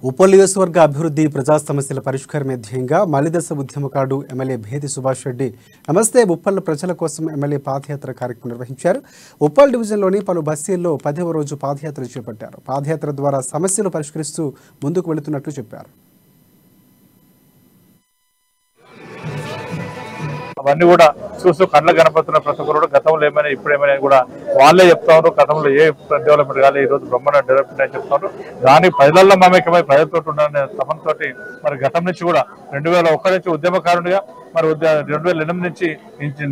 ఉప్పల్ నియోజకవర్గ అభివృద్ధి ప్రజా సమస్యల పరిష్కారమే ధ్యేయంగా మలిదశ ఉద్యమకారుడు ఎమ్మెల్యే భేది సుభాష్ రెడ్డి నమస్తే ఉప్పల్ ప్రజల కోసం ఎమ్మెల్యే పాదయాత్ర కార్యక్రమం నిర్వహించారు. ఉప్పల్ డివిజన్లోని పలు బస్తీల్లో 10వ రోజు పాదయాత్ర చేపట్టారు. పాదయాత్ర ద్వారా సమస్యలు పరిష్కరిస్తూ ముందుకు వెళుతున్నట్లు చెప్పారు. అవన్నీ కూడా చూస్తూ కళ్ళ కనపడుతున్న ప్రతి ఒక్కరు గతంలో ఏమైనా ఇప్పుడు ఏమైనా కూడా వాళ్ళే చెప్తారు. గతంలో ఏ డెవలప్మెంట్ కానీ ఈ రోజు బ్రహ్మాండ డెవలప్మెంట్ అని చెప్తారు. దానికి ప్రజలలో మమేకమై ప్రజలతో ఉండాలనే తపనతోటి మరి గతం నుంచి కూడా 2001 నుంచి ఉద్యమకారుడిగా మరి 2008 నుంచి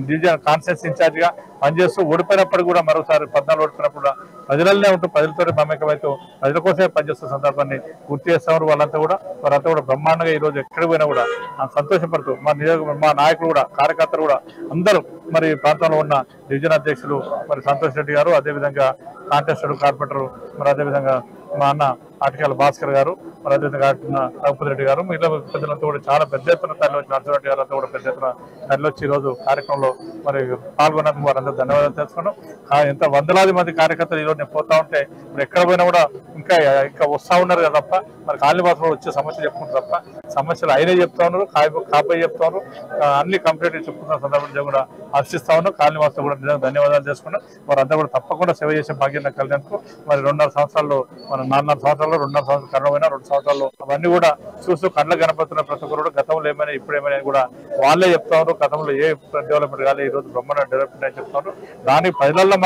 డివిజన్ కాన్ఫరెన్స్ ఇన్ఛార్జిగా పనిచేస్తూ ఓడిపోయినప్పుడు కూడా మరోసారి 14 ఓడిపోయినప్పుడు కూడా ప్రజలనే ఉంటూ ప్రజలతో మమేకమైతూ ప్రజల కోసమే పనిచేస్తున్న సందర్భాన్ని గుర్తు చేస్తారు. వారంతా కూడా బ్రహ్మాండంగా ఈ రోజు ఎక్కడికి పోయినా కూడా సంతోషపడుతూ మా నాయకులు కూడా కార్యకర్తలు కూడా అందరూ మరి ప్రాంతంలో ఉన్న డివిజన్ అధ్యక్షులు మరి సంతోష్ రెడ్డి గారు, అదేవిధంగా కాంటెస్టెడ్ కార్పొరేటర్, మరి అదేవిధంగా మా అన్న ఆటికల్ భాస్కర్ గారు, మరి అదేవిధంగా రఘుపతి రెడ్డి గారు, మిగతా పెద్దలంతా కూడా చాలా పెద్ద ఎత్తున తల్లి వచ్చి నరసింహరెడ్డి గారు అంతా కూడా పెద్ద ఎత్తున తల్లి వచ్చి ఈ రోజు కార్యక్రమంలో మరి పాల్గొన్నందుకు వారందరూ ధన్యవాదాలు తెలుసుకున్నాం. ఎంత వందలాది మంది కార్యకర్తలు ఈరోజు నేను పోతా ఉంటే మరి ఎక్కడ పోయినా కూడా ఇంకా వస్తూ ఉన్నారు కదా తప్ప మరి కాలనీ వాసులు వచ్చే సమస్యలు చెప్పుకుంటారు తప్ప సమస్యలు అయినా చెప్తా ఉన్నారు, కాపాయి చెప్తా ఉన్నారు, అన్ని కంప్లీట్ చెప్పుకున్న సందర్భంలో కూడా హర్షిస్తా ఉన్నారు. కాలనీ వాసులు కూడా నిజంగా ధన్యవాదాలు చేసుకున్నాం. వారంతా కూడా తప్పకుండా సేవ చేసే భాగ్యం కలిగినందుకు మరి 2.5 సంవత్సరాల్లో మన 4.5 సంవత్సరాల్లో 2.5 సంవత్సరాలు కరోనా 2 సంవత్సరాల్లో అవన్నీ కూడా చూస్తూ కళ్ళ కనపడుతున్న ప్రతి ఒక్కరు గతంలో ఏమైనా ఇప్పుడు ఏమైనా కూడా వాళ్ళే చెప్తా ఉన్నారు. గతంలో ఏ డెవలప్మెంట్ కానీ ఈ రోజు బ్రహ్మాండ డెవలప్మెంట్ అని చెప్తారు. దానికి ప్రజలలో